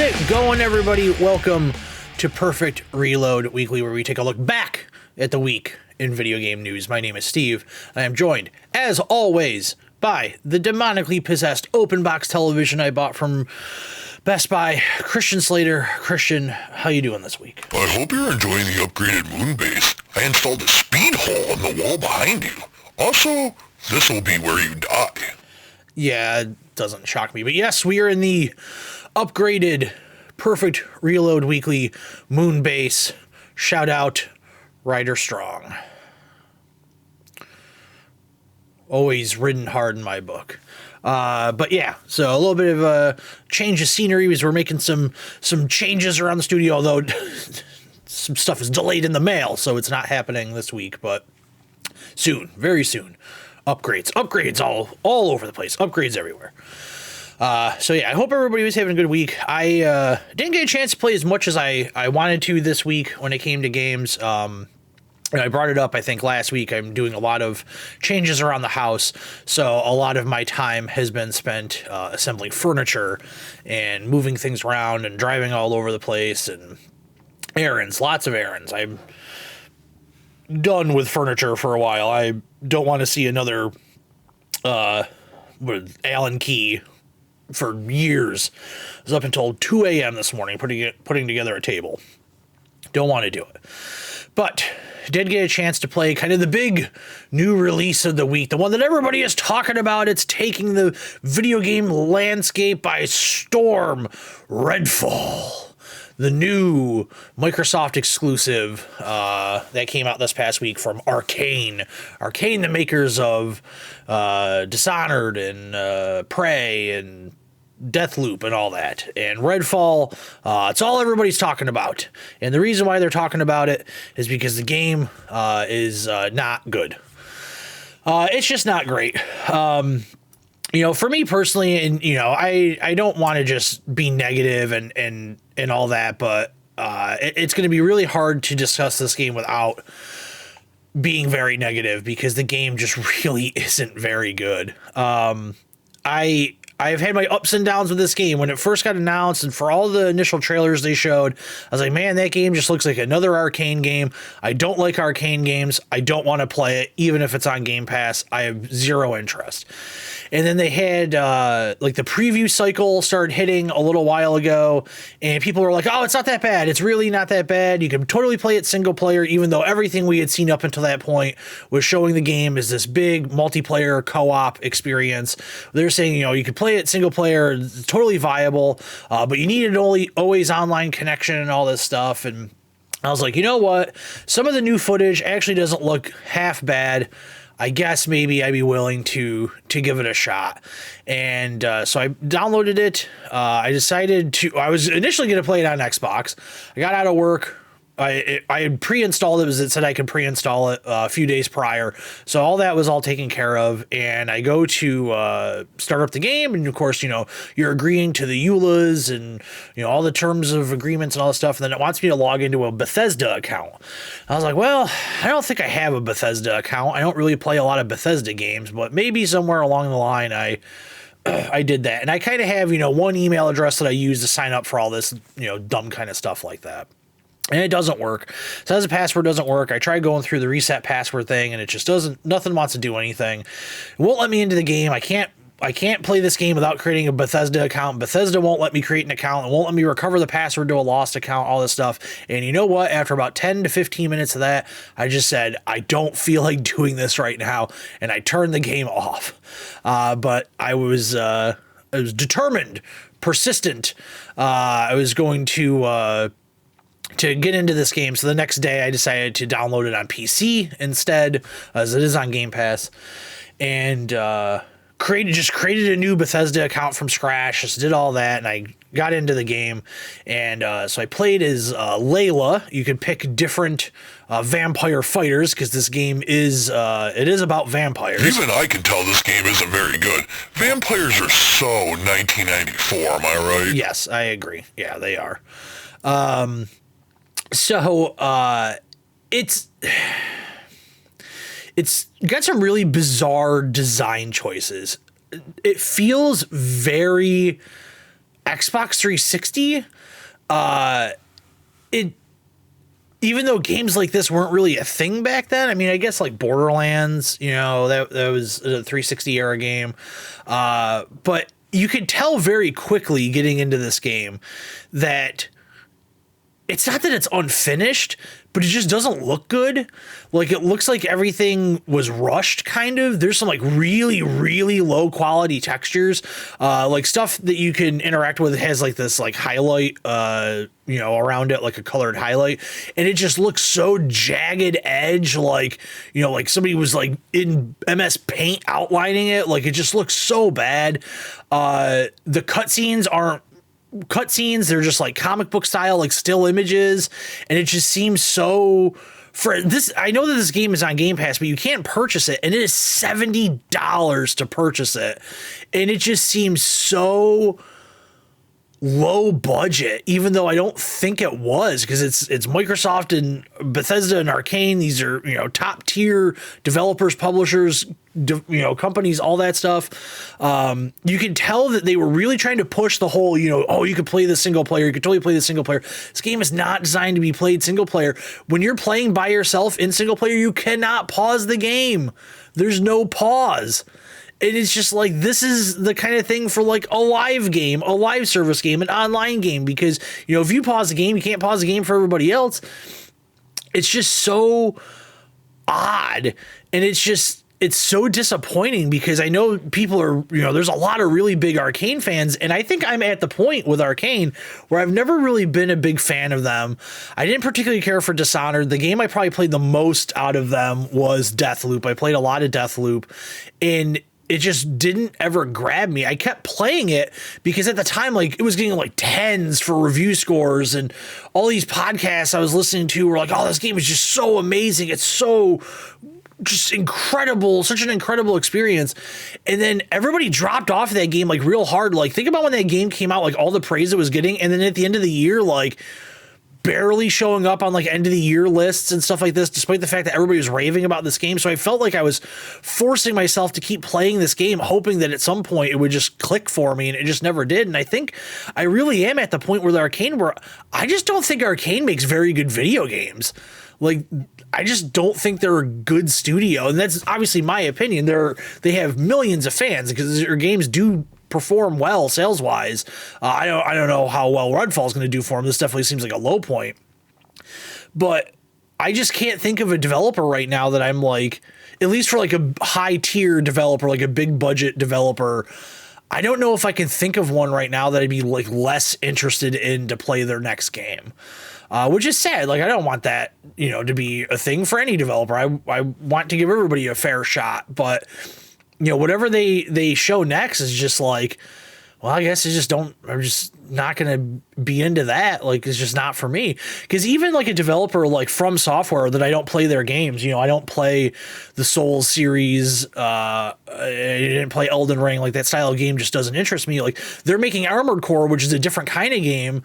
it going, everybody? Welcome to Perfect Reload Weekly, where we take a look back at the week in video game news. My name is Steve. I am joined, as always, by the demonically possessed open box television I bought from Best Buy, Christian Slater. Christian, how you doing this week? I hope you're enjoying the upgraded moon base. I installed a speed hole on the wall behind you. Also, this'll be where you die. Yeah, it doesn't shock me. But yes, we are in the upgraded Perfect Reload Weekly moon base. Shout out Ryder Strong. Always ridden hard in my book. But yeah, so a little bit of a change of scenery as we're making some changes around the studio, although some stuff is delayed in the mail, so it's not happening this week, but soon, very soon. Upgrades all over the place, upgrades everywhere. So yeah, I hope everybody was having a good week. I didn't get a chance to play as much as I wanted to this week when it came to games. And I brought it up, I think, last week. I'm doing a lot of changes around the house, so a lot of my time has been spent assembling furniture and moving things around and driving all over the place and errands, lots of errands. I'm done with furniture for a while. I don't want to see another Allen key for years. I was up until 2 a.m. this morning putting together a table. Don't want to do it. But did get a chance to play kind of the big new release of the week, the one that everybody is talking about. It's taking the video game landscape by storm. Redfall, the new Microsoft exclusive that came out this past week from Arkane. Arkane, the makers of Dishonored and Prey and Deathloop and all that. And Redfall, it's all everybody's talking about. And the reason why they're talking about it is because the game is not good. It's just not great. For me personally, and I don't want to just be negative and all that, but it's going to be really hard to discuss this game without being very negative, because the game just really isn't very good. I've had my ups and downs with this game. When it first got announced and for all the initial trailers they showed, I was like, man, that game just looks like another Arkane game. I don't like Arkane games. I don't want to play it, even if it's on Game Pass. I have zero interest. And then they had the preview cycle started hitting a little while ago, and people were like, oh, it's not that bad. It's really not that bad. You can totally play it single player, even though everything we had seen up until that point was showing the game as this big multiplayer co-op experience. They're saying, you could play it single player, it's totally viable, but you needed always online connection and all this stuff. And I was like, you know what? Some of the new footage actually doesn't look half bad. I guess maybe I'd be willing to give it a shot. And so I downloaded it. I was initially going to play it on Xbox. I got out of work. I had pre-installed it, it said I could pre-install it a few days prior. So all that was all taken care of. And I go to start up the game. And of course, you're agreeing to the EULAs and, all the terms of agreements and all this stuff. And then it wants me to log into a Bethesda account. I was like, well, I don't think I have a Bethesda account. I don't really play a lot of Bethesda games, but maybe somewhere along the line I did that. And I kind of have, one email address that I use to sign up for all this, dumb kind of stuff like that. And it doesn't work. So as a password doesn't work. I tried going through the reset password thing, and it just nothing wants to do anything. It won't let me into the game. I can't play this game without creating a Bethesda account. Bethesda won't let me create an account. It won't let me recover the password to a lost account, all this stuff. And you know what? After about 10 to 15 minutes of that, I just said, I don't feel like doing this right now. And I turned the game off. But I was determined, persistent. I was going to get into this game. So the next day I decided to download it on PC instead, as it is on Game Pass, and created a new Bethesda account from scratch, just did all that, and I got into the game. And so I played as Layla. You could pick different vampire fighters, because this game is about vampires. Even I can tell this game isn't very good. Vampires are so 1994, am I right? Yes, I agree. Yeah, they are. So it's got some really bizarre design choices. It feels very Xbox 360, it, even though games like this weren't really a thing back then, I mean, I guess like Borderlands, you know, that was a 360 era game. But you could tell very quickly getting into this game that it's not that it's unfinished, but it just doesn't look good. Like, it looks like everything was rushed, kind of. There's some like really, really low quality textures. Like stuff that you can interact with has like this like highlight, you know, around it, like a colored highlight. And it just looks so jagged edge, like, you know, like somebody was like in MS Paint outlining it. Like, it just looks so bad. The cutscenes aren't cutscenes, they're just like comic book style, like still images, and it just seems so, for this, I know that this game is on Game Pass, but you can't purchase it, and it is $70 to purchase it, and it just seems so low budget, even though I don't think it was, because it's Microsoft and Bethesda and Arkane. These are, you know, top tier developers, publishers, you know, companies, all that stuff. You can tell that they were really trying to push the whole, you know, oh, you could play the single player, you could totally play the single player. This game is not designed to be played single player. When you're playing by yourself in single player, you cannot pause the game. There's no pause. And it's just like, this is the kind of thing for like a live game, a live service game, an online game, because, you know, if you pause the game, you can't pause the game for everybody else. It's just so odd. And it's so disappointing, because I know people are, you know, there's a lot of really big Arkane fans, and I think I'm at the point with Arkane where I've never really been a big fan of them. I didn't particularly care for Dishonored. The game I probably played the most out of them was Deathloop. I played a lot of Deathloop, and it just didn't ever grab me. I kept playing it because at the time, like, it was getting like 10s for review scores, and all these podcasts I was listening to were like, oh, this game is just so amazing. It's so just incredible, such an incredible experience. And then everybody dropped off that game like real hard. Like, think about when that game came out, like all the praise it was getting, and then at the end of the year, like barely showing up on like end of the year lists and stuff like this, despite the fact that everybody was raving about this game. So I felt like I was forcing myself to keep playing this game, hoping that at some point it would just click for me, and it just never did. And I think I really am at the point where Arkane, where I just don't think Arkane makes very good video games. Like, I just don't think they're a good studio, and that's obviously my opinion. They have millions of fans because their games do perform well sales wise. I don't know how well Redfall is going to do for them. This definitely seems like a low point, but I just can't think of a developer right now that I'm like, at least for like a high tier developer, like a big budget developer. I don't know if I can think of one right now that I'd be like less interested in to play their next game. Which is sad. Like, I don't want that, you know, to be a thing for any developer. I want to give everybody a fair shot, but, you know, whatever they show next is just like, well, I guess I'm just not going to be into that. Like, it's just not for me. Because even like a developer like From Software, that I don't play their games, you know, I don't play the Souls series, I didn't play Elden Ring, like that style of game just doesn't interest me. Like, they're making Armored Core, which is a different kind of game,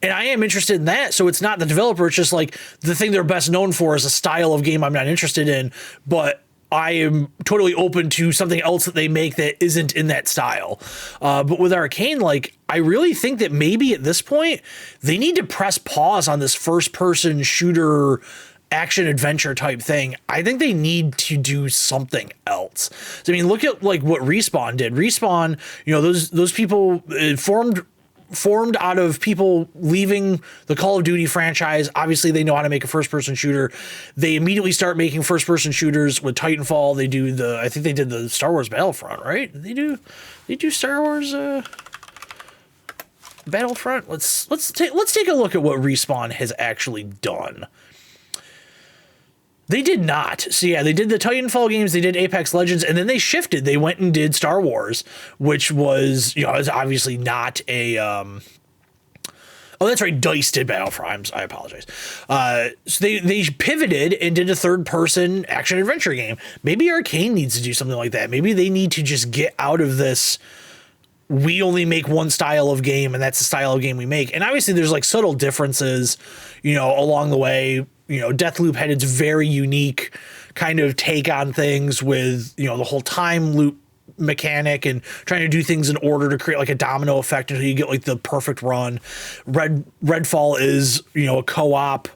and I am interested in that. So it's not the developer, it's just like the thing they're best known for is a style of game I'm not interested in, but I am totally open to something else that they make that isn't in that style. But with Arkane, like, I really think that maybe at this point they need to press pause on this first person shooter action adventure type thing. I think they need to do something else. So, I mean, look at like what Respawn did. Respawn, you know, those people formed out of people leaving the Call of Duty franchise. Obviously, they know how to make a first-person shooter. They immediately start making first-person shooters with Titanfall. They do I think they did the Star Wars Battlefront, right? They do Star Wars Battlefront. Let's take a look at what Respawn has actually done. They did not. So yeah, they did the Titanfall games, they did Apex Legends, and then they shifted. They went and did Star Wars, which was, you know, is obviously not a oh, that's right, DICE did Battlefront. I apologize. So they pivoted and did a third-person action-adventure game. Maybe Arkane needs to do something like that. Maybe they need to just get out of this, we only make one style of game, and that's the style of game we make. And obviously there's like subtle differences, you know, along the way. You know, Deathloop had its very unique kind of take on things with, you know, the whole time loop mechanic and trying to do things in order to create like a domino effect until you get like the perfect run. Redfall is, you know, a co-op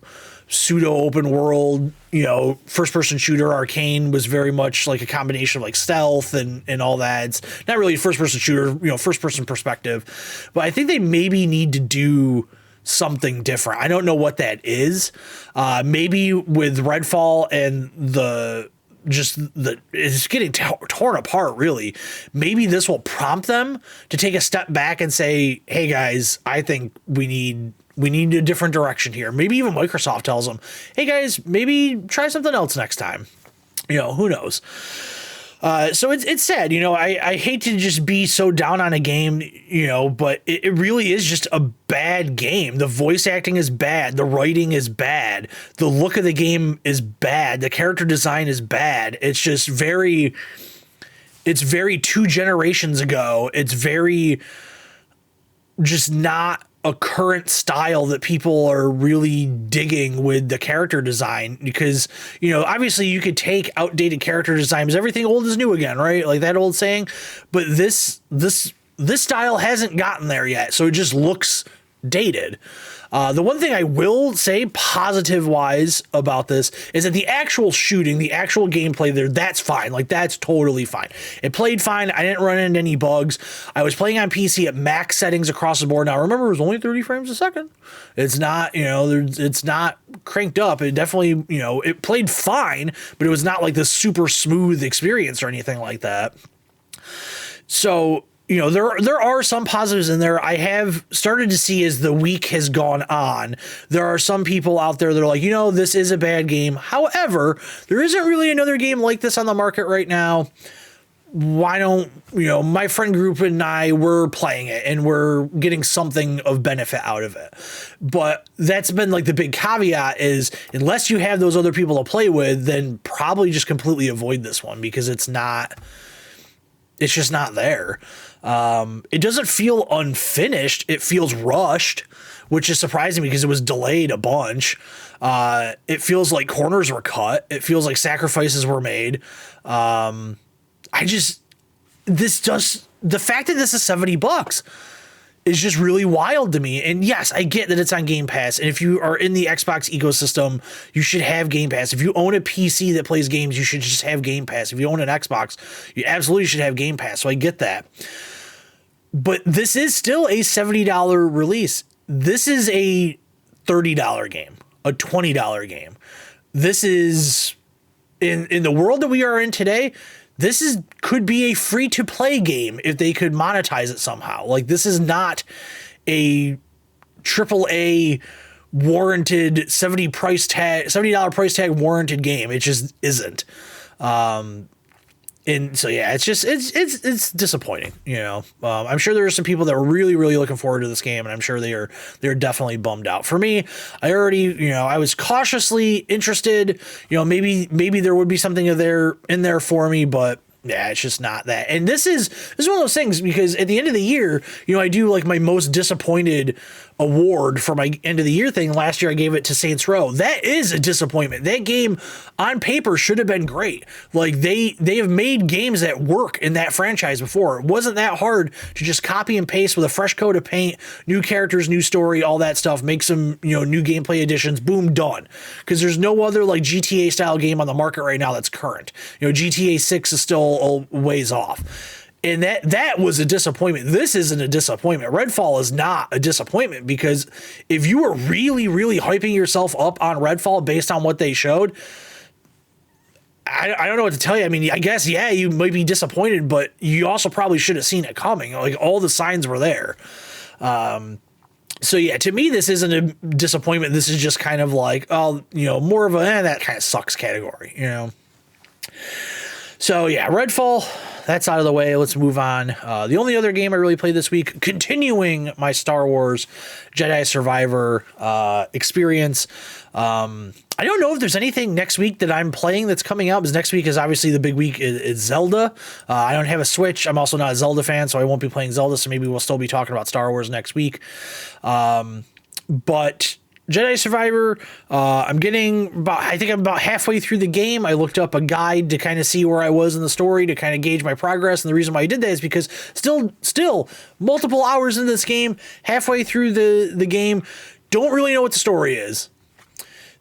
pseudo open world, you know, first person shooter. Arkane was very much like a combination of like stealth and all that. It's not really a first person shooter, you know, first person perspective, but I think they maybe need to do something different. I don't know what that is. Maybe with Redfall and it's getting torn apart, really. Maybe this will prompt them to take a step back and say, hey guys, I think we need a different direction here. Maybe even Microsoft tells them, hey guys, maybe try something else next time. You know, who knows? So it's sad, you know, I hate to just be so down on a game, you know, but it really is just a bad game. The voice acting is bad. The writing is bad. The look of the game is bad. The character design is bad. It's just very 2 generations ago. It's very just not a current style that people are really digging with the character design, because, you know, obviously you could take outdated character designs. Everything old is new again, right? Like that old saying, but this style hasn't gotten there yet. So it just looks dated. The one thing I will say positive wise about this is that the actual shooting, the actual gameplay there, that's fine. Like that's totally fine. It played fine. I didn't run into any bugs. I was playing on PC at max settings across the board. Now remember, it was only 30 frames a second. It's not, you know, it's not cranked up. It definitely, you know, it played fine, but it was not like this super smooth experience or anything like that. So, you know, there are some positives in there. I have started to see as the week has gone on, there are some people out there that are like, you know, this is a bad game. However, there isn't really another game like this on the market right now. Why don't, you know, my friend group and I were playing it and we're getting something of benefit out of it. But that's been like the big caveat is, unless you have those other people to play with, then probably just completely avoid this one, because it's just not there. It doesn't feel unfinished. It feels rushed, which is surprising because it was delayed a bunch. It feels like corners were cut. It feels like sacrifices were made. The fact that this is $70 is just really wild to me. And yes, I get that it's on Game Pass. And if you are in the Xbox ecosystem, you should have Game Pass. If you own a PC that plays games, you should just have Game Pass. If you own an Xbox, you absolutely should have Game Pass. So I get that. But this is still a $70 release. This is a $30 game, a $20 game. This is, in the world that we are in today, could be a free-to-play game if they could monetize it somehow. Like, this is not a AAA warranted $70 price tag warranted game. It just isn't. And so, yeah, it's disappointing, you know. I'm sure there are some people that were really, really looking forward to this game, and I'm sure they're definitely bummed out. For me, I was cautiously interested. You know, maybe there would be something in there for me, but yeah, it's just not that. And this is one of those things, because at the end of the year, you know, I do like my most disappointed award for my end of the year thing. Last year I gave it to Saints Row. That is a disappointment. That game on paper should have been great. Like they have made games that work in that franchise before. It wasn't that hard to just copy and paste with a fresh coat of paint, new characters, new story, all that stuff, make some, you know, new gameplay additions, boom, done. Because there's no other like GTA style game on the market right now that's current. You know, GTA 6 is still a ways off. And that was a disappointment. This isn't a disappointment. Redfall is not a disappointment, because if you were really, really hyping yourself up on Redfall based on what they showed, I don't know what to tell you. I mean, I guess, yeah, you might be disappointed, but you also probably should have seen it coming. Like, all the signs were there. So, yeah, to me, this isn't a disappointment. This is just kind of like, oh, you know, more of a, that kind of sucks category, you know. So, yeah, Redfall, that's out of the way. Let's move on. The only other game I really played this week, continuing my Star Wars Jedi Survivor experience. I don't know if there's anything next week that I'm playing that's coming out, because next week is obviously the big week. It's Zelda. I don't have a Switch. I'm also not a Zelda fan, so I won't be playing Zelda, so maybe we'll still be talking about Star Wars next week. But Jedi Survivor. I'm about halfway through the game. I looked up a guide to kind of see where I was in the story to kind of gauge my progress. And the reason why I did that is because still multiple hours in this game, halfway through the game, don't really know what the story is.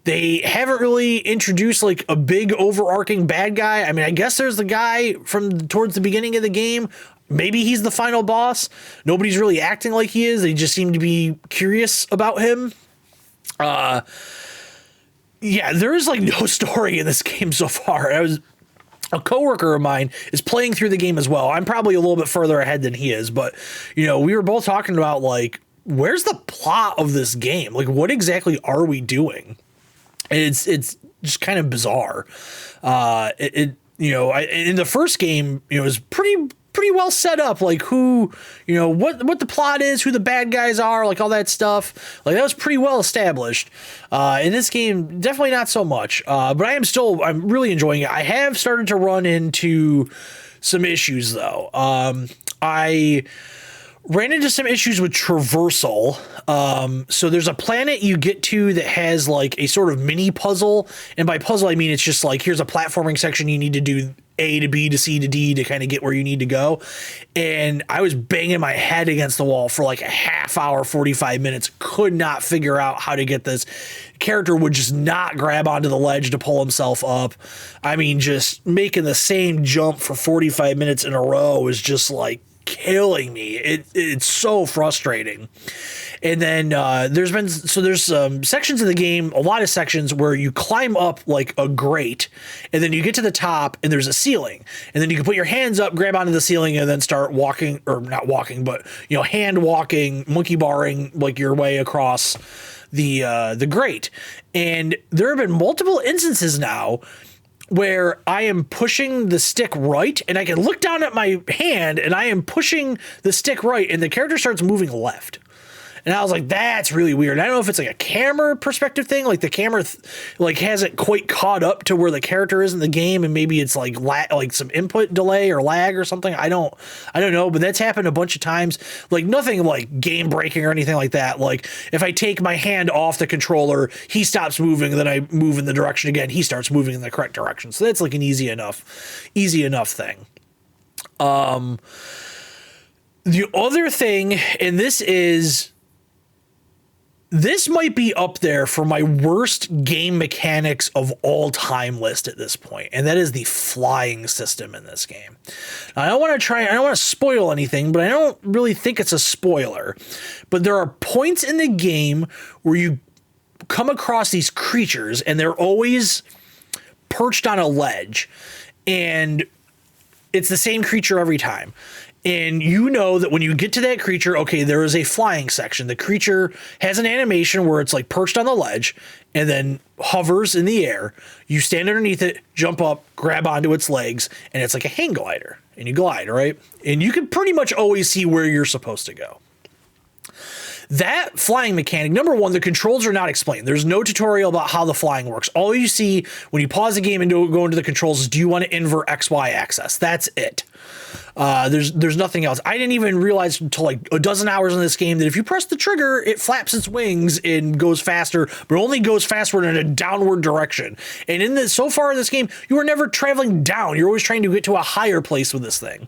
They haven't really introduced like a big overarching bad guy. I mean, I guess there's the guy from towards the beginning of the game. Maybe he's the final boss. Nobody's really acting like he is. They just seem to be curious about him. Yeah, there is like no story in this game so far. A coworker of mine is playing through the game as well. I'm probably a little bit further ahead than he is, but we were both talking about like, where's the plot of this game? Like, what exactly are we doing? And it's just kind of bizarre. In the first game, it was pretty well set up, like who, what the plot is, who the bad guys are, like all that stuff. Like that was pretty well established. In this game, definitely not so much. But I'm really enjoying it. I have started to run into some issues though. I ran into some issues with traversal. So there's a planet you get to that has like a sort of mini puzzle. And by puzzle, I mean, it's just like, here's a platforming section you need to do A to B to C to D to kind of get where you need to go. And I was banging my head against the wall for like a half hour, 45 minutes, could not figure out how to get this. Character would just not grab onto the ledge to pull himself up. I mean, just making the same jump for 45 minutes in a row was just like killing me. It's so frustrating. And then there's sections of the game, a lot of sections where you climb up like a grate and then you get to the top and there's a ceiling and then you can put your hands up, grab onto the ceiling and then start walking, or not walking, but hand walking, monkey barring like your way across the grate. And there have been multiple instances now where I am pushing the stick right and I can look down at my hand and I am pushing the stick right and the character starts moving left. And I was like, that's really weird. I don't know if it's like a camera perspective thing, like the camera hasn't quite caught up to where the character is in the game, and maybe it's like like some input delay or lag or something. I don't know, but that's happened a bunch of times. Like nothing like game breaking or anything like that. Like if I take my hand off the controller, he stops moving, and then I move in the direction again, he starts moving in the correct direction. So that's like an easy enough thing. The other thing, and this might be up there for my worst game mechanics of all time list at this point, and that is the flying system in this game. Now, I don't want to spoil anything, but I don't really think it's a spoiler. But there are points in the game where you come across these creatures, and they're always perched on a ledge, and it's the same creature every time. And you know that when you get to that creature, okay, there is a flying section. The creature has an animation where it's like perched on the ledge and then hovers in the air. You stand underneath it, jump up, grab onto its legs, and it's like a hang glider. And you glide, right? And you can pretty much always see where you're supposed to go. That flying mechanic, number one, the controls are not explained. There's no tutorial about how the flying works. All you see when you pause the game and go into the controls is, do you want to invert XY axis? That's it. There's nothing else. I didn't even realize until like a dozen hours in this game that if you press the trigger, it flaps its wings and goes faster, but only goes faster in a downward direction. And so far in this game, you are never traveling down. You're always trying to get to a higher place with this thing.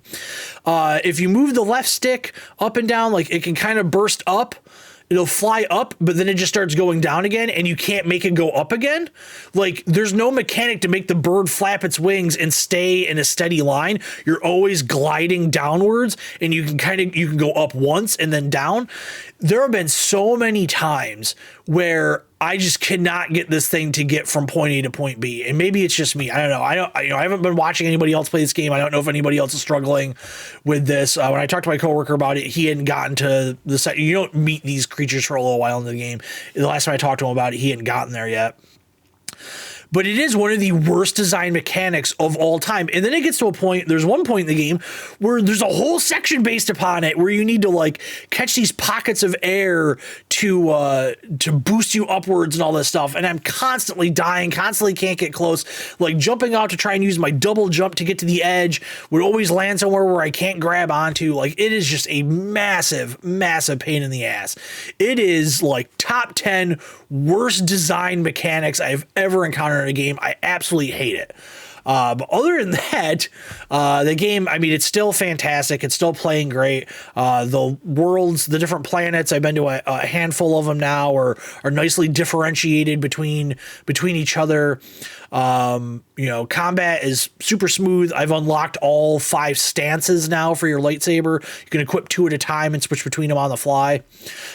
If you move the left stick up and down, like it can kind of burst up. It'll fly up, but then it just starts going down again, and you can't make it go up again. Like, there's no mechanic to make the bird flap its wings and stay in a steady line. You're always gliding downwards, and you can go up once and then down. There have been so many times where I just cannot get this thing to get from point A to point B. And maybe it's just me. I don't know. I haven't been watching anybody else play this game. I don't know if anybody else is struggling with this. When I talked to my coworker about it, he hadn't gotten to the site. You don't meet these creatures for a little while in the game. The last time I talked to him about it, he hadn't gotten there yet. but it is one of the worst design mechanics of all time. And then it gets to a point, there's one point in the game where there's a whole section based upon it where you need to like catch these pockets of air to boost you upwards and all this stuff. And I'm constantly dying, constantly can't get close, like jumping out to try and use my double jump to get to the edge would always land somewhere where I can't grab onto. Like, it is just a massive, massive pain in the ass. It is like top 10 worst design mechanics I've ever encountered in a game. I absolutely hate it. But other than that, the game, I mean, it's still fantastic. It's still playing great. The worlds, the different planets, I've been to a handful of them now, are nicely differentiated between each other. Combat is super smooth. I've unlocked all 5 stances now for your lightsaber. You can equip 2 at a time and switch between them on the fly.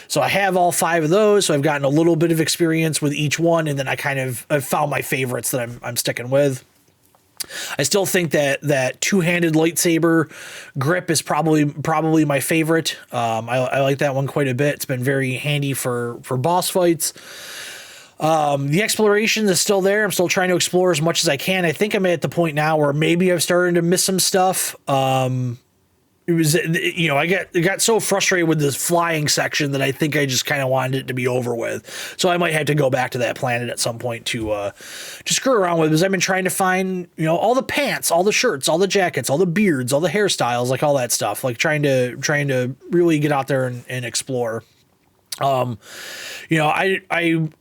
So I have all 5 of those. So I've gotten a little bit of experience with each one, and then I've found my favorites that I'm sticking with. I still think that two-handed lightsaber grip is probably my favorite. I like that one quite a bit. It's been very handy for boss fights. The exploration is still there. I'm still trying to explore as much as I can. I think I'm at the point now where maybe I've started to miss some stuff. It was, I got so frustrated with this flying section that I think I just kind of wanted it to be over with. So I might have to go back to that planet at some point to screw around with, because I've been trying to find, all the pants, all the shirts, all the jackets, all the beards, all the hairstyles, like all that stuff, like trying to really get out there and explore. I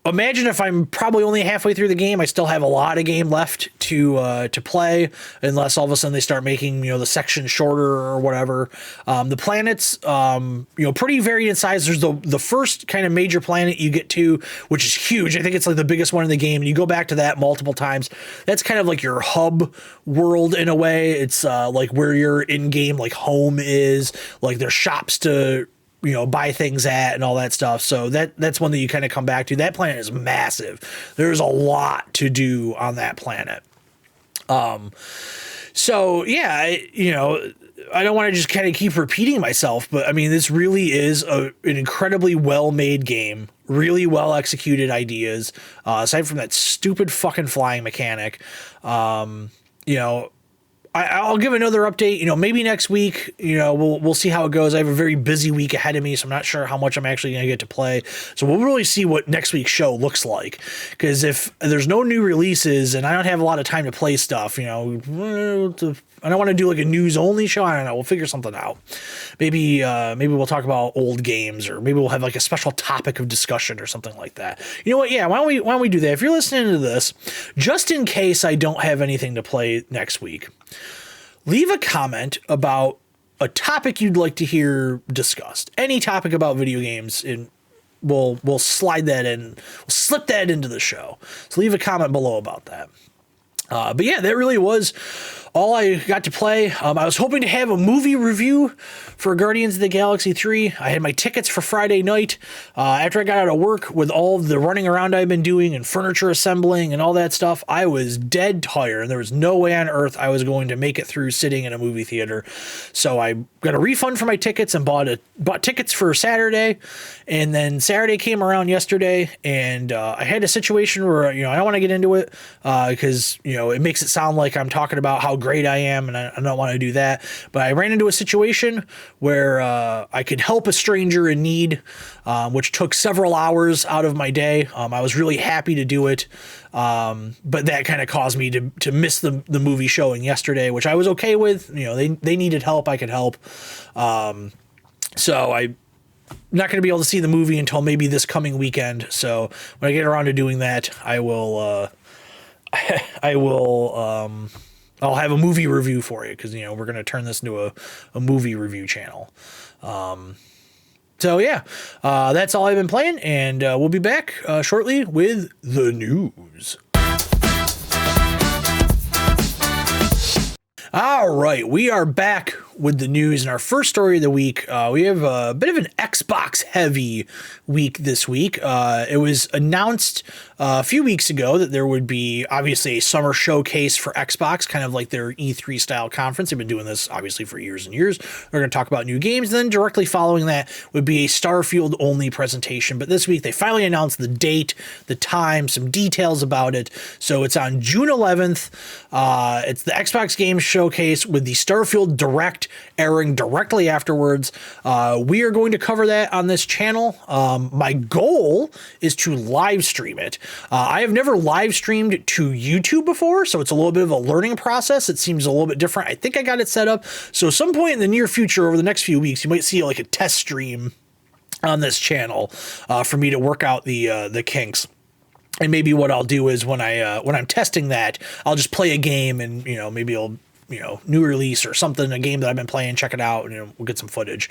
imagine if I'm probably only halfway through the game, I still have a lot of game left to play, unless all of a sudden they start making, the section shorter or whatever. The planets, pretty varied in size. There's the first kind of major planet you get to, which is huge. I think it's like the biggest one in the game. And you go back to that multiple times. That's kind of like your hub world in a way. It's, like where your in-game, like home is, like there's shops to, buy things at and all that stuff. So that's one that you kind of come back to. That planet is massive. There's a lot to do on that planet. So yeah, I don't want to just kind of keep repeating myself, but I mean, this really is an incredibly well-made game, really well executed ideas. Aside from that stupid fucking flying mechanic, I'll give another update, maybe next week, we'll see how it goes. I have a very busy week ahead of me, so I'm not sure how much I'm actually going to get to play. So we'll really see what next week's show looks like. Because if there's no new releases and I don't have a lot of time to play stuff, I don't want to do like a news only show. I don't know. We'll figure something out. Maybe we'll talk about old games, or maybe we'll have like a special topic of discussion or something like that. You know what? Yeah. Why don't we do that? If you're listening to this, just in case I don't have anything to play next week, leave a comment about a topic you'd like to hear discussed. Any topic about video games, and we'll slide that in. We'll slip that into the show. So leave a comment below about that. But yeah, that really was all I got to play. I was hoping to have a movie review for Guardians of the Galaxy 3. I had my tickets for Friday night. After I got out of work with all of the running around I've been doing and furniture assembling and all that stuff, I was dead tired. There was no way on earth I was going to make it through sitting in a movie theater. So I got a refund for my tickets and bought tickets for Saturday. And then Saturday came around yesterday, and I had a situation where, I don't want to get into it because, it makes it sound like I'm talking about how great I am, and I don't want to do that. But I ran into a situation where I could help a stranger in need, which took several hours out of my day. I was really happy to do it, but that kind of caused me to miss the movie showing yesterday, which I was okay with. They needed help, I could help. So I'm not going to be able to see the movie until maybe this coming weekend. So when I get around to doing that, I'll have a movie review for you, because, we're going to turn this into a movie review channel. So yeah, that's all I've been playing, and we'll be back shortly with the news. All right, we are back with the news. And our first story of the week, we have a bit of an Xbox heavy week this week. It was announced a few weeks ago that there would be obviously a summer showcase for Xbox, kind of like their E3 style conference. They've been doing this obviously for years and years. They're going to talk about new games. Then directly following that would be a Starfield only presentation. But this week they finally announced the date, the time, some details about it. So it's on June 11th. It's the Xbox Games Showcase with the Starfield Direct airing directly afterwards. We are going to cover that on this channel. My goal is to live stream it. I have never live streamed to YouTube before, so it's a little bit of a learning process. It seems a little bit different. I think I got it set up. So at some point in the near future, over the next few weeks, you might see like a test stream on this channel for me to work out the kinks. And maybe what I'll do is when I'm testing that, I'll just play a game and, maybe I'll, new release or something, a game that I've been playing, check it out, and we'll get some footage.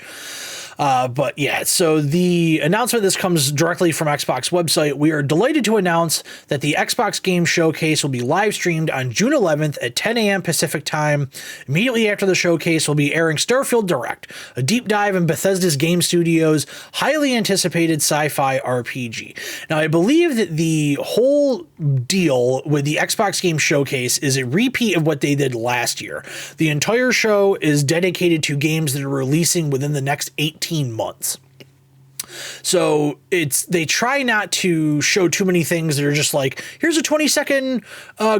But yeah, so the announcement, this comes directly from Xbox website. We are delighted to announce that the Xbox Game Showcase will be live streamed on June 11th at 10 a.m. Pacific time. Immediately after the showcase, we'll be airing Starfield Direct, a deep dive in Bethesda's game studio's highly anticipated sci-fi RPG. Now, I believe that the whole deal with the Xbox Game Showcase is a repeat of what they did last year. The entire show is dedicated to games that are releasing within the next 18 months. So they try not to show too many things that are just like, here's a 20-second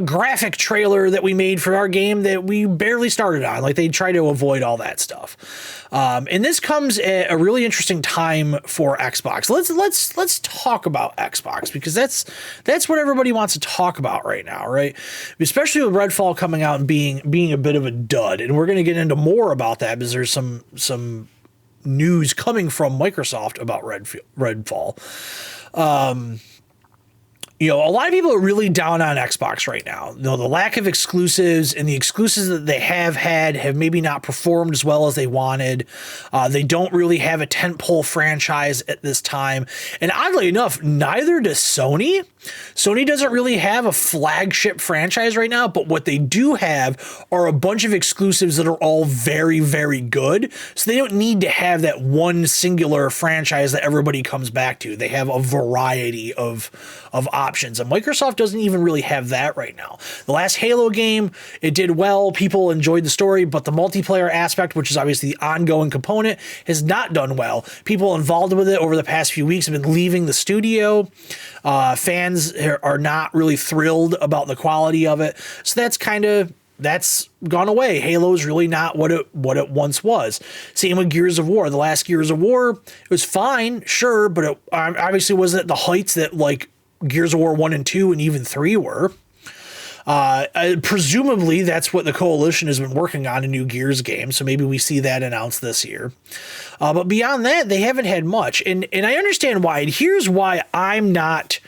graphic trailer that we made for our game that we barely started on. Like, they try to avoid all that stuff. And this comes at a really interesting time for Xbox. Let's talk about Xbox, because that's what everybody wants to talk about right now, right? Especially with Redfall coming out and being a bit of a dud. And we're going to get into more about that because there's some news coming from Microsoft about Redfall. A lot of people are really down on Xbox right now. The lack of exclusives, and the exclusives that they have had have maybe not performed as well as they wanted. They don't really have a tentpole franchise at this time. And oddly enough, neither does Sony. Sony doesn't really have a flagship franchise right now, but what they do have are a bunch of exclusives that are all very, very good. So they don't need to have that one singular franchise that everybody comes back to. They have a variety of options, and Microsoft doesn't even really have that right now. The last Halo game, it did well. People enjoyed the story, but the multiplayer aspect, which is obviously the ongoing component, has not done well. People involved with it over the past few weeks have been leaving the studio. Fans are not really thrilled about the quality of it. So that's gone away. Halo is really not what it once was. Same with Gears of War. The last Gears of War, it was fine, sure, but it obviously wasn't at the heights that like Gears of War 1 and 2 and even 3 were. Presumably that's what the Coalition has been working on, a new Gears game. So maybe we see that announced this year. But beyond that, they haven't had much. And I understand why. And here's why I'm not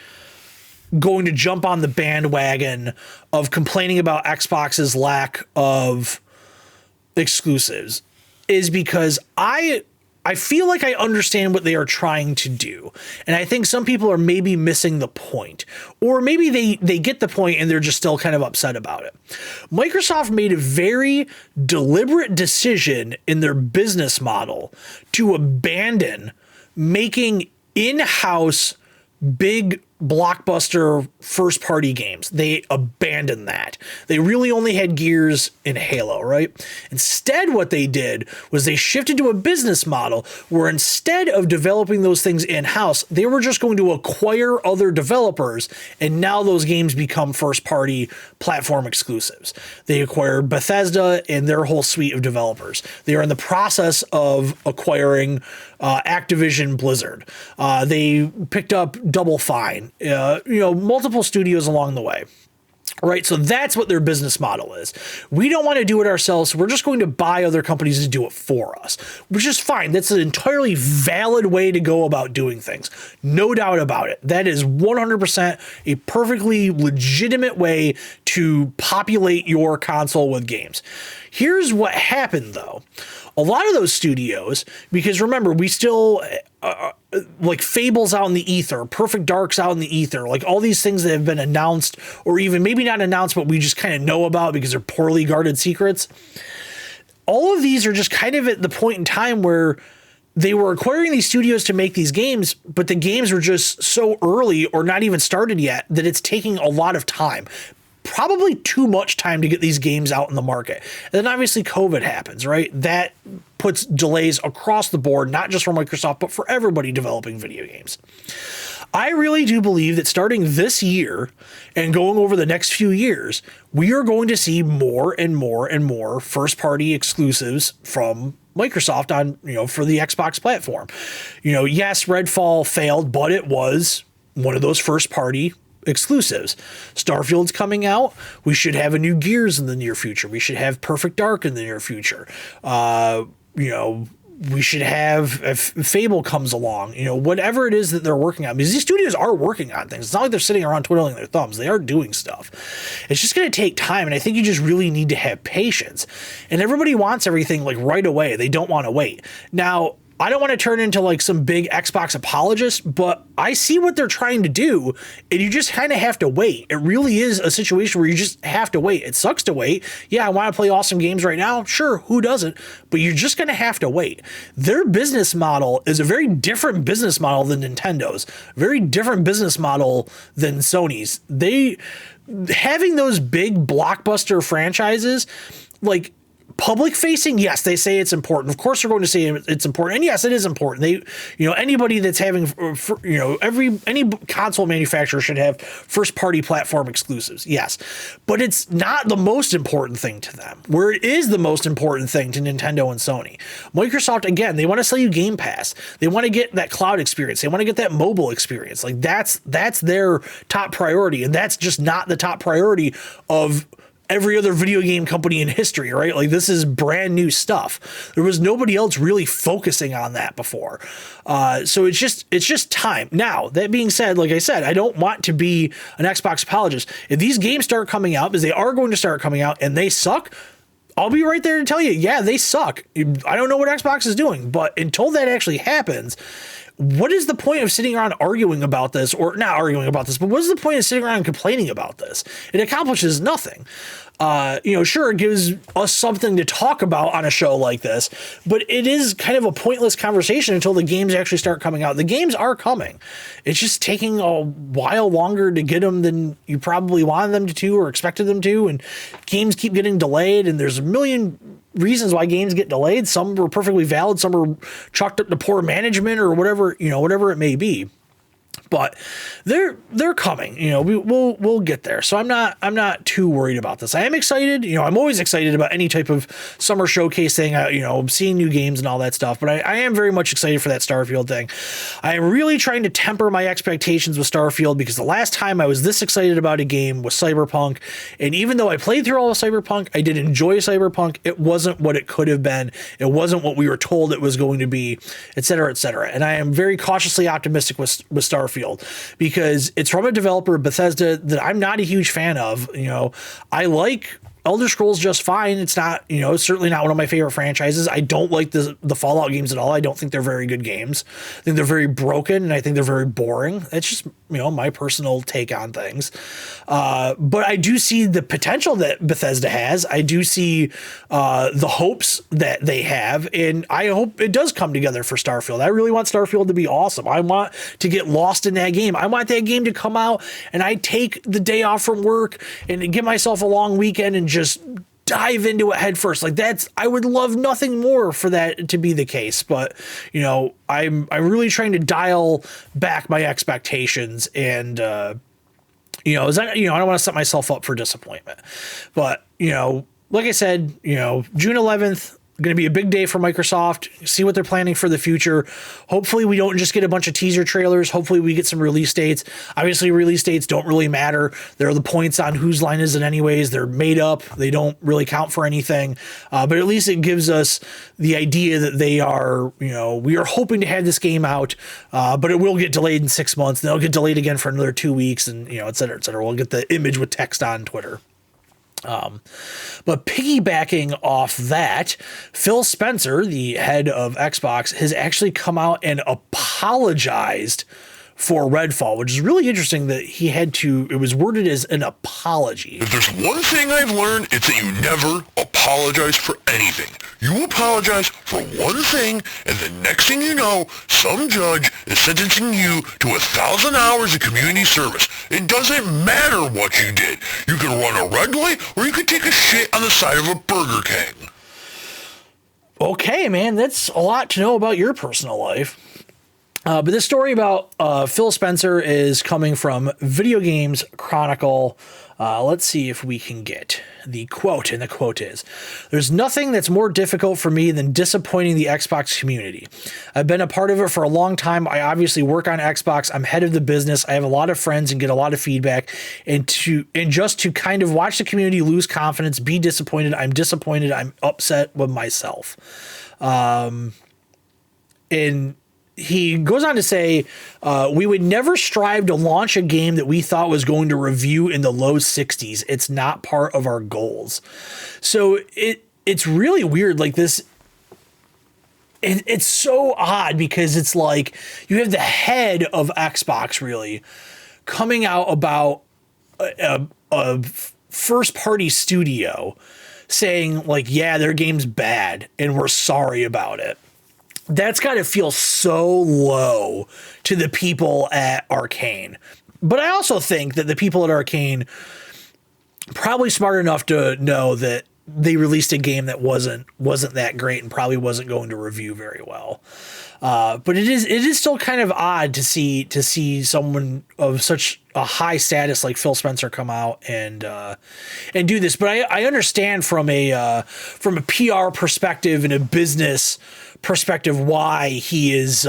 going to jump on the bandwagon of complaining about Xbox's lack of exclusives, is because I feel like I understand what they are trying to do. And I think some people are maybe missing the point, or maybe they get the point and they're just still kind of upset about it. Microsoft made a very deliberate decision in their business model to abandon making in-house big blockbuster first party games. They abandoned that. They really only had Gears and Halo, right? Instead, what they did was they shifted to a business model where instead of developing those things in-house, they were just going to acquire other developers, and now those games become first party platform exclusives. They acquired Bethesda and their whole suite of developers. They are in the process of acquiring Activision Blizzard. They picked up Double Fine, multiple studios along the way. Right. So that's what their business model is. We don't want to do it ourselves. So we're just going to buy other companies to do it for us, which is fine. That's an entirely valid way to go about doing things. No doubt about it. That is 100% a perfectly legitimate way to populate your console with games. Here's what happened, though. A lot of those studios, because remember, we still like Fable's out in the ether, Perfect Dark's out in the ether, like all these things that have been announced, or even maybe not announced, but we just kind of know about because they're poorly guarded secrets. all of these are just kind of at the point in time where they were acquiring these studios to make these games, but the games were just so early or not even started yet that it's taking a lot of time. Probably too much time to get these games out in the market. And then obviously COVID happens, right? That puts delays across the board, not just for Microsoft, but for everybody developing video games. I really do believe that starting this year and going over the next few years, we are going to see more and more and more first-party exclusives from Microsoft on, for the Xbox platform. Yes, Redfall failed, but it was one of those first-party exclusives. Starfield's coming out. We should have a new Gears in the near future. We should have Perfect Dark in the near future. We should have, if Fable comes along, whatever it is that they're working on, because these studios are working on things. It's not like they're sitting around twiddling their thumbs. They are doing stuff. It's just going to take time, and I think you just really need to have patience. And everybody wants everything like right away. They don't want to wait. Now, I don't want to turn into like some big Xbox apologist, but I see what they're trying to do, and you just kind of have to wait. It really is a situation where you just have to wait. It sucks to wait. Yeah, I want to play awesome games right now. Sure, who doesn't? But you're just going to have to wait. Their business model is a very different business model than Nintendo's, very different business model than Sony's. Having those big blockbuster franchises, like, public facing, yes, they say it's important. Of course, they're going to say it's important, and yes, it is important. Anybody that's having, any console manufacturer should have first party platform exclusives. Yes, but it's not the most important thing to them. Where it is the most important thing to Nintendo and Sony, Microsoft, again, they want to sell you Game Pass. They want to get that cloud experience. They want to get that mobile experience. Like that's their top priority, and that's just not the top priority of every other video game company in history, right? Like this is brand new stuff. There was nobody else really focusing on that before. So it's just time. Now, that being said, like I said, I don't want to be an Xbox apologist. If these games start coming out, because they are going to start coming out, and they suck, I'll be right there to tell you, yeah, they suck. I don't know what Xbox is doing, but until that actually happens, what is the point of sitting around arguing about this, or not arguing about this, but what is the point of sitting around complaining about this? It accomplishes nothing. Sure, it gives us something to talk about on a show like this, but it is kind of a pointless conversation until the games actually start coming out. The games are coming. It's just taking a while longer to get them than you probably wanted them to or expected them to, and games keep getting delayed, and there's a million reasons why games get delayed. Some were perfectly valid, some are chalked up to poor management or whatever it may be. But they're coming. We'll get there. So I'm not too worried about this. I am excited. I'm always excited about any type of summer showcase thing. Seeing new games and all that stuff. But I am very much excited for that Starfield thing. I am really trying to temper my expectations with Starfield, because the last time I was this excited about a game was Cyberpunk, and even though I played through all of Cyberpunk, I did enjoy Cyberpunk. It wasn't what it could have been. It wasn't what we were told it was going to be, et cetera, et cetera. And I am very cautiously optimistic with Starfield, because it's from a developer, Bethesda, that I'm not a huge fan of. I like Elder Scrolls just fine. It's not, it's certainly not one of my favorite franchises. I don't like the Fallout games at all. I don't think they're very good games. I think they're very broken, and I think they're very boring. It's just, my personal take on things. But I do see the potential that Bethesda has. I do see the hopes that they have, and I hope it does come together for Starfield. I really want Starfield to be awesome. I want to get lost in that game. I want that game to come out, and I take the day off from work and give myself a long weekend and just dive into it head first. Like I would love nothing more for that to be the case, but I'm really trying to dial back my expectations, and I don't want to set myself up for disappointment. But like I said, June 11th, going to be a big day for Microsoft. See what they're planning for the future. Hopefully we don't just get a bunch of teaser trailers. Hopefully we get some release dates. Obviously release dates don't really matter. They're the points on whose line is it anyways. They're made up. They don't really count for anything. But at least it gives us the idea that they are, we are hoping to have this game out, but it will get delayed in 6 months. And it'll get delayed again for another 2 weeks, and, et cetera, et cetera. We'll get the image with text on Twitter. But piggybacking off that, Phil Spencer, the head of Xbox, has actually come out and apologized for Redfall, which is really interesting that he had to, it was worded as an apology. If there's one thing I've learned, it's that you never apologize for anything. You apologize for one thing, and the next thing you know, some judge is sentencing you to 1,000 hours of community service. It doesn't matter what you did. You can run a red light, or you can take a shit on the side of a Burger King. Okay, man, that's a lot to know about your personal life. But this story about Phil Spencer is coming from Video Games Chronicle. Let's see if we can get the quote, and the quote is, "There's nothing that's more difficult for me than disappointing the Xbox community. I've been a part of it for a long time. I obviously work on Xbox. I'm head of the business. I have a lot of friends and get a lot of feedback. And just to kind of watch the community lose confidence, be disappointed. I'm disappointed. I'm upset with myself." And he goes on to say, "We would never strive to launch a game that we thought was going to review in the low 60s. It's not part of our goals." So it's really weird. Like this, it's so odd because it's like you have the head of Xbox really coming out about a first party studio saying like, yeah, their game's bad and we're sorry about it. That's got to feel so low to the people at Arkane. But I also think that the people at Arkane probably smart enough to know that they released a game that wasn't that great and probably wasn't going to review very well. But it is still kind of odd to see someone of such a high status like Phil Spencer come out and do this. But I understand from a PR perspective and a business perspective why he is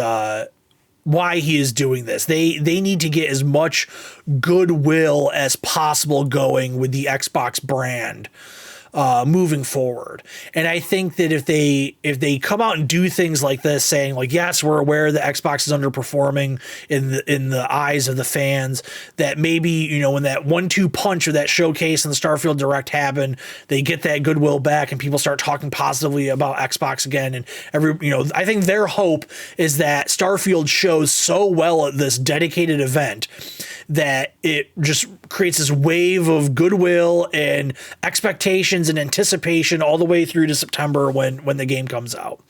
doing this. They need to get as much goodwill as possible going with the Xbox brand moving forward. And I think that if they come out and do things like this, saying like, yes, we're aware that Xbox is underperforming in the eyes of the fans, that maybe, you know, when that 1-2 punch or that showcase and the Starfield Direct happened, they get that goodwill back and people start talking positively about Xbox again. And I think their hope is that Starfield shows so well at this dedicated event that it just creates this wave of goodwill and expectations and anticipation all the way through to September when the game comes out.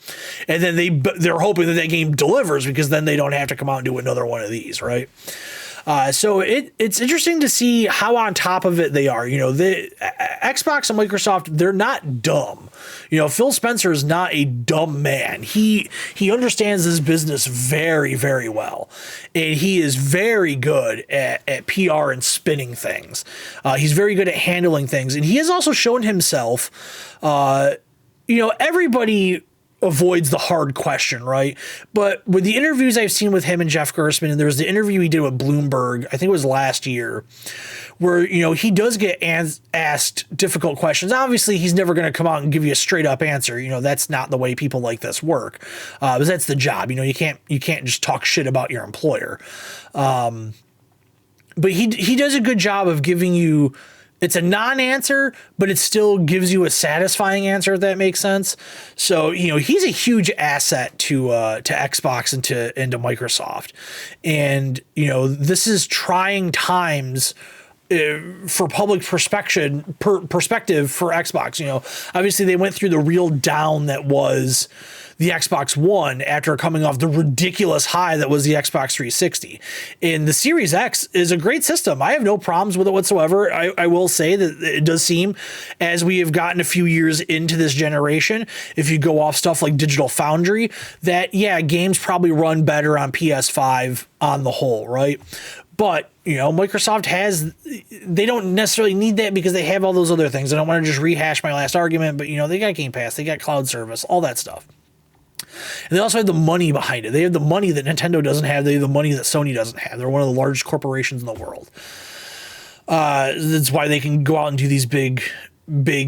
And then they're hoping that game delivers because then they don't have to come out and do another one of these, right? So it's interesting to see how on top of it they are. You know, the Xbox and Microsoft, they're not dumb. You know, Phil Spencer is not a dumb man. He understands this business very, very well. And he is very good at PR and spinning things. He's very good at handling things. And he has also shown himself, everybody avoids the hard question, right? But with the interviews I've seen with him and Jeff Gerstmann, and there was the interview he did with Bloomberg, I think it was last year, where, you know, he does get asked difficult questions. Obviously, he's never going to come out and give you a straight up answer. You know, that's not the way people like this work. Because that's the job. You know, you can't just talk shit about your employer. But he does a good job of giving you, it's a non-answer, but it still gives you a satisfying answer, if that makes sense. So, you know, he's a huge asset to Xbox and to Microsoft. And, you know, this is trying times for public perspective for Xbox. You know, obviously they went through the real down that was the Xbox One after coming off the ridiculous high that was the Xbox 360. And the Series X is a great system. I have no problems with it whatsoever. I will say that it does seem, as we have gotten a few years into this generation, if you go off stuff like Digital Foundry, that, yeah, games probably run better on PS5 on the whole, right? But, you know, Microsoft they don't necessarily need that because they have all those other things. I don't want to just rehash my last argument, but, you know, they got Game Pass, they got cloud service, all that stuff. And they also have the money behind it. They have the money that Nintendo doesn't have. They have the money that Sony doesn't have. They're one of the largest corporations in the world. That's why they can go out and do these big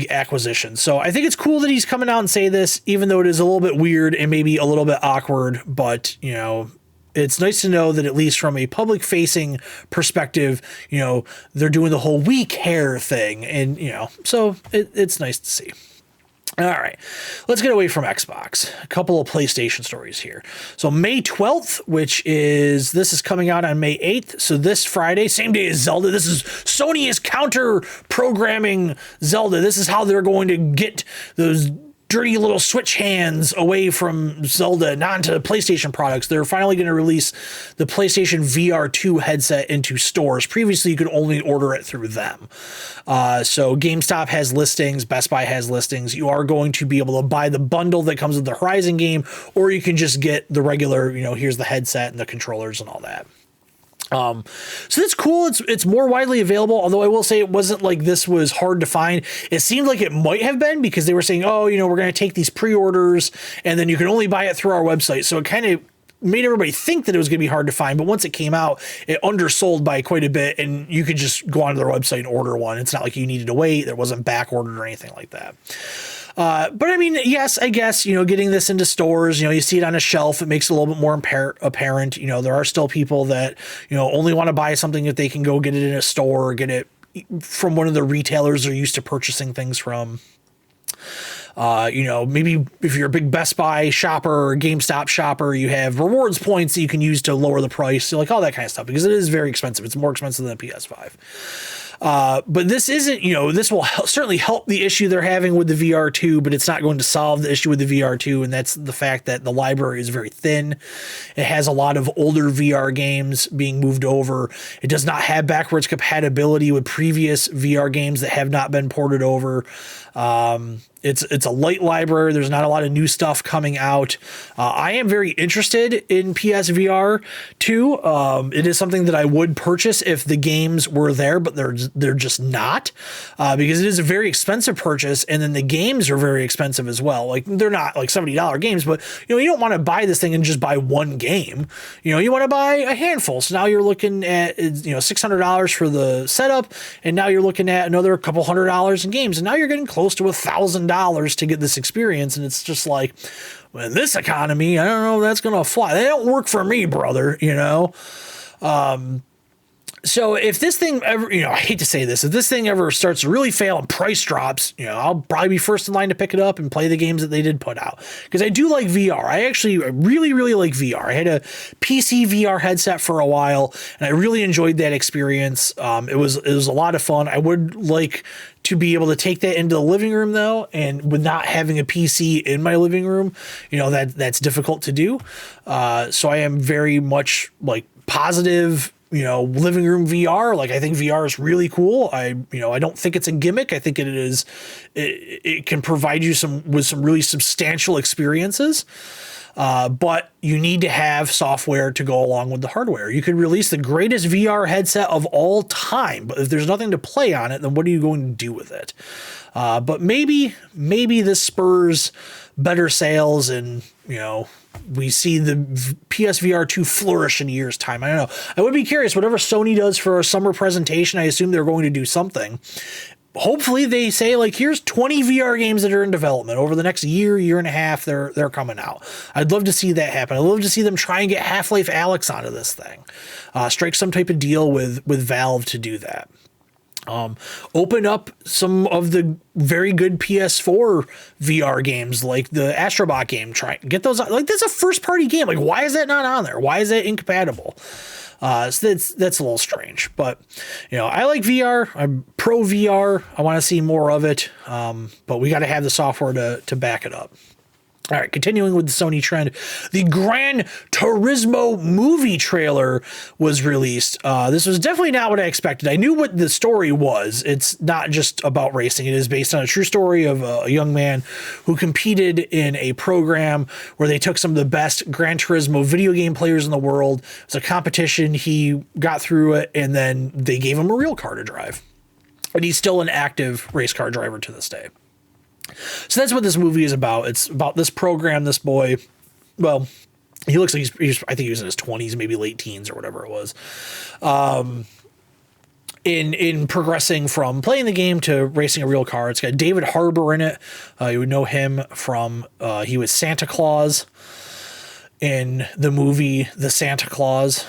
acquisitions. So I think it's cool that he's coming out and say this, even though it is a little bit weird and maybe a little bit awkward. But, you know, it's nice to know that at least from a public facing perspective, you know, they're doing the whole we care thing. And, you know, so it's nice to see. All right, let's get away from Xbox. A couple of PlayStation stories here. So May 12th, this is coming out on May 8th. So this Friday, same day as Zelda. This is Sony is counter programming Zelda. This is how they're going to get those dirty little Switch hands away from Zelda and onto PlayStation products. They're finally going to release the PlayStation VR 2 headset into stores. Previously, you could only order it through them. So GameStop has listings, Best Buy has listings. You are going to be able to buy the bundle that comes with the Horizon game, or you can just get the regular, here's the headset and the controllers and all that. So that's cool. It's more widely available, although I will say it wasn't like this was hard to find. It seemed like it might have been, because they were saying, we're going to take these pre-orders and then you can only buy it through our website. So it kind of made everybody think that it was going to be hard to find, but once it came out, it undersold by quite a bit, and you could just go onto their website and order one. It's not like you needed to wait. There wasn't back ordered or anything like that. But I mean, yes, I guess, getting this into stores, you see it on a shelf, it makes it a little bit more apparent. There are still people that, only want to buy something if they can go get it in a store or get it from one of the retailers they're used to purchasing things from. Maybe if you're a big Best Buy shopper or GameStop shopper, you have rewards points that you can use to lower the price, like all that kind of stuff, because it is very expensive. It's more expensive than a PS5. But this isn't, this will certainly help the issue they're having with the VR2, but it's not going to solve the issue with the VR2. And that's the fact that the library is very thin. It has a lot of older VR games being moved over. It does not have backwards compatibility with previous VR games that have not been ported over. It's a light library. There's not a lot of new stuff coming out. I am very interested in PSVR 2. It is something that I would purchase if the games were there, but they're just not, because it is a very expensive purchase, and then the games are very expensive as well. Like, they're not like $70 games, but you don't want to buy this thing and just buy one game. You want to buy a handful. So now you're looking at $600 for the setup, and now you're looking at another couple $100 in games, and now you're getting close to $1,000 to get this experience. And it's just like, well, in this economy, I don't know if that's gonna fly. They don't work for me, brother. So if this thing ever, I hate to say this, if this thing ever starts to really fail and price drops, I'll probably be first in line to pick it up and play the games that they did put out, because I do like VR. I actually really, really like VR. I had a PC VR headset for a while, and I really enjoyed that experience. It was a lot of fun. I would like to be able to take that into the living room, though, and with not having a PC in my living room, that's difficult to do. So I am very much like positive, living room VR. Like, I think VR is really cool. I don't think it's a gimmick. I think it can provide you with some really substantial experiences. But you need to have software to go along with the hardware. You could release the greatest VR headset of all time, but if there's nothing to play on it, then what are you going to do with it? But maybe this spurs better sales, and we see the PSVR 2 flourish in a year's time. I don't know. I would be curious. Whatever Sony does for a summer presentation, I assume they're going to do something. Hopefully they say, like, here's 20 VR games that are in development over the next year and a half. They're coming out. I'd love to see that happen. I'd love to see them try and get Half-Life Alyx onto this thing. Strike some type of deal with Valve to do that. Open up some of the very good PS4 VR games, like the Astrobot game. Try get those. Like, that's a first party game. Like, why is that not on there? Why is that incompatible? So that's a little strange, but I like VR. I'm pro VR. I want to see more of it. But we got to have the software to back it up. All right, continuing with the Sony trend, the Gran Turismo movie trailer was released. This was definitely not what I expected. I knew what the story was. It's not just about racing. It is based on a true story of a young man who competed in a program where they took some of the best Gran Turismo video game players in the world. It was a competition. He got through it, and then they gave him a real car to drive. And he's still an active race car driver to this day. So that's what this movie is about. It's about this program, this boy. Well, he looks like he's I think he was in his 20s, maybe late teens or whatever it was. In progressing from playing the game to racing a real car. It's got David Harbour in it. You would know him from he was Santa Claus in the movie The Santa Claus.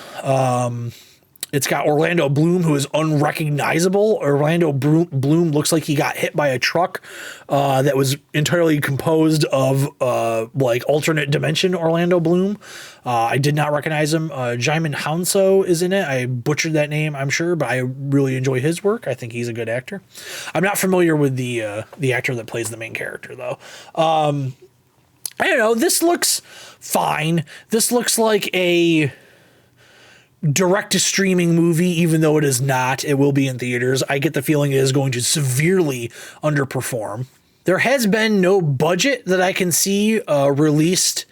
It's got Orlando Bloom, who is unrecognizable. Orlando Bloom looks like he got hit by a truck that was entirely composed of like alternate dimension Orlando Bloom. I did not recognize him. Jaimin Hanso is in it. I butchered that name, I'm sure, but I really enjoy his work. I think he's a good actor. I'm not familiar with the actor that plays the main character, though. I don't know. This looks fine. This looks like a direct to streaming movie, even though it is not. It will be in theaters. I get the feeling it is going to severely underperform. There has been no budget that I can see released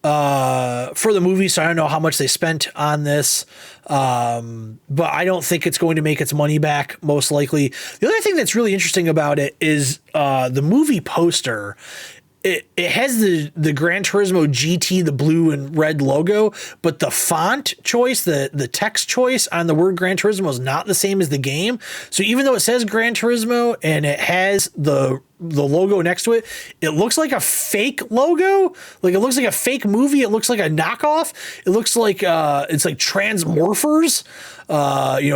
for the movie, so I don't know how much they spent on this, but I don't think it's going to make its money back, most likely. The other thing that's really interesting about it is the movie poster. It has the Gran Turismo GT, the blue and red logo, but the font choice, the text choice on the word Gran Turismo is not the same as the game. So even though it says Gran Turismo and it has the logo next to it, it looks like a fake logo. Like it looks like a fake movie. It looks like a knockoff. It looks like it's like Transmorphers,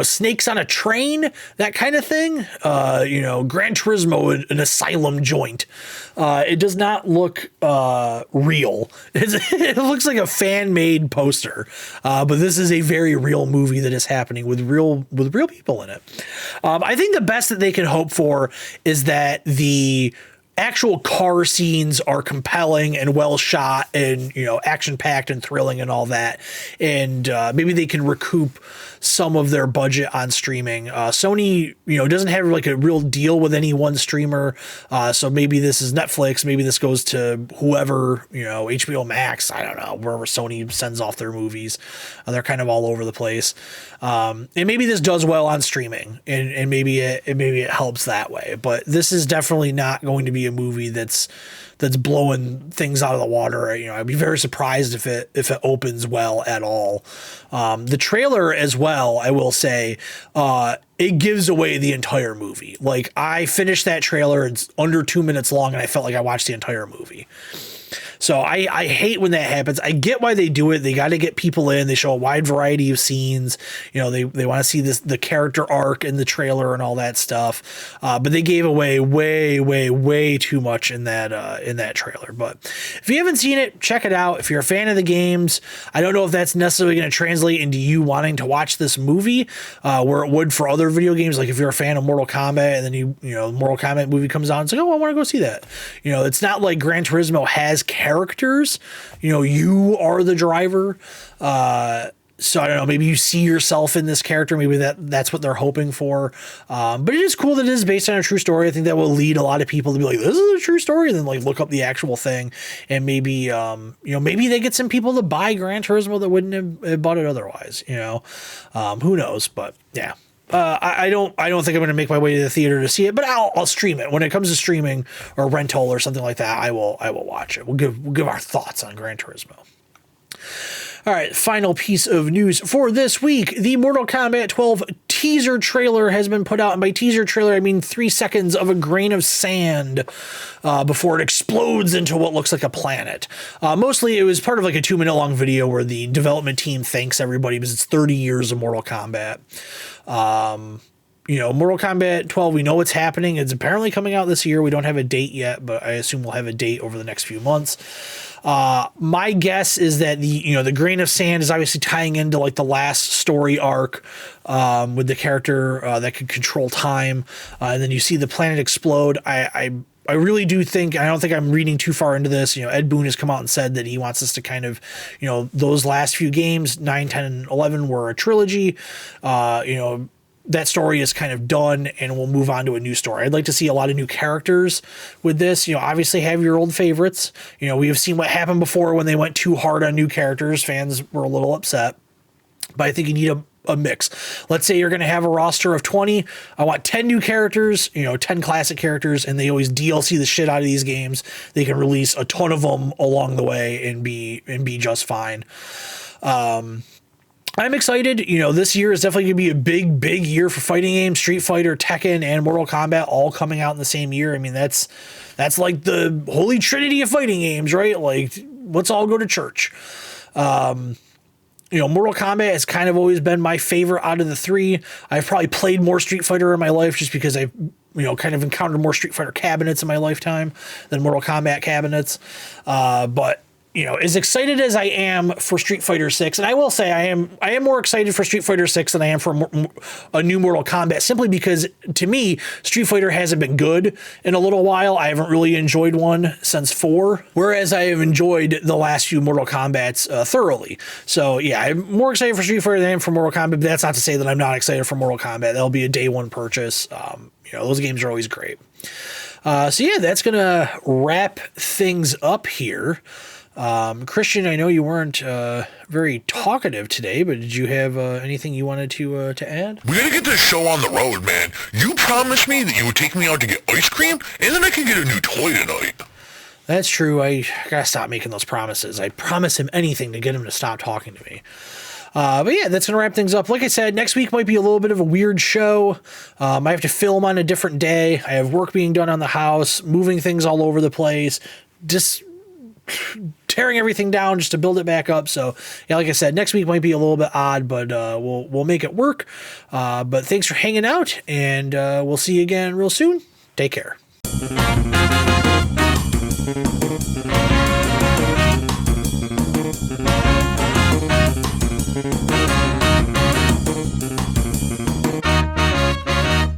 snakes on a train, that kind of thing. Gran Turismo, an asylum joint. It does not look real. It looks like a fan-made poster. But this is a very real movie that is happening with real people in it. I think the best that they can hope for is that the actual car scenes are compelling and well shot and, action packed and thrilling and all that. And maybe they can recoup some of their budget on streaming. Sony, doesn't have like a real deal with any one streamer. So maybe this is Netflix. Maybe this goes to whoever, HBO Max. I don't know, wherever Sony sends off their movies. They're kind of all over the place. And maybe this does well on streaming and maybe it helps that way. But this is definitely not going to be a movie that's blowing things out of the water. I'd be very surprised if it opens well at all. The trailer as well, I will say, it gives away the entire movie. Like I finished that trailer, it's under 2 minutes long, and I felt like I watched the entire movie. So I hate when that happens. I get why they do it. They got to get people in. They show a wide variety of scenes. They want to see the character arc in the trailer and all that stuff. But they gave away way too much in that trailer. But if you haven't seen it, check it out. If you're a fan of the games, I don't know if that's necessarily going to translate into you wanting to watch this movie, where it would for other video games. Like if you're a fan of Mortal Kombat and then the Mortal Kombat movie comes out, it's like, oh, I want to go see that. It's not like Gran Turismo has characters, you are the driver. So I don't know, maybe you see yourself in this character. Maybe that's what they're hoping for. But it is cool that it is based on a true story. I think that will lead a lot of people to be like, this is a true story. And then like look up the actual thing and maybe, maybe they get some people to buy Gran Turismo that wouldn't have bought it otherwise, who knows, but yeah. I don't think I'm going to make my way to the theater to see it, but I'll stream it when it comes to streaming or rental or something like that. I will watch it. We'll give our thoughts on Gran Turismo. All right, final piece of news for this week. The Mortal Kombat 12 teaser trailer has been put out. And by teaser trailer, I mean 3 seconds of a grain of sand before it explodes into what looks like a planet. Mostly, it was part of like a 2-minute long video where the development team thanks everybody because it's 30 years of Mortal Kombat. Mortal Kombat 12, we know it's happening. It's apparently coming out this year. We don't have a date yet, but I assume we'll have a date over the next few months. My guess is that the grain of sand is obviously tying into like the last story arc, with the character, that could control time. And then you see the planet explode. I really do think, I don't think I'm reading too far into this. Ed Boon has come out and said that he wants us to kind of, those last few games, 9, 10, and 11 were a trilogy. That story is kind of done and we'll move on to a new story. I'd like to see a lot of new characters with this. Obviously have your old favorites. We have seen what happened before when they went too hard on new characters. Fans were a little upset, but I think you need a mix. Let's say you're going to have a roster of 20. I want 10 new characters, 10 classic characters, and they always DLC the shit out of these games. They can release a ton of them along the way and be just fine. I'm excited. This year is definitely going to be a big year for fighting games. Street Fighter, Tekken, and Mortal Kombat all coming out in the same year. I mean, that's like the holy trinity of fighting games, right? Like, let's all go to church. Mortal Kombat has kind of always been my favorite out of the three. I've probably played more Street Fighter in my life just because I've, kind of encountered more Street Fighter cabinets in my lifetime than Mortal Kombat cabinets. But as excited as I am for Street Fighter 6, and I will say I am more excited for Street Fighter 6 than I am for a new Mortal Kombat, simply because to me, Street Fighter hasn't been good in a little while. I haven't really enjoyed one since 4, whereas I have enjoyed the last few Mortal Kombats thoroughly. So yeah, I'm more excited for Street Fighter than I am for Mortal Kombat, but that's not to say that I'm not excited for Mortal Kombat. That'll be a day one purchase. Those games are always great. So yeah, that's going to wrap things up here. Christian, I know you weren't very talkative today, but did you have anything you wanted to add? We gotta get this show on the road, man. You promised me that you would take me out to get ice cream, and then I can get a new toy tonight. That's true. I gotta stop making those promises. I promise him anything to get him to stop talking to me. But yeah, that's going to wrap things up. Like I said, next week might be a little bit of a weird show. I have to film on a different day. I have work being done on the house, moving things all over the place, just tearing everything down just to build it back up. So yeah, like I said, next week might be a little bit odd, but we'll make it work. But thanks for hanging out, and we'll see you again real soon. Take care.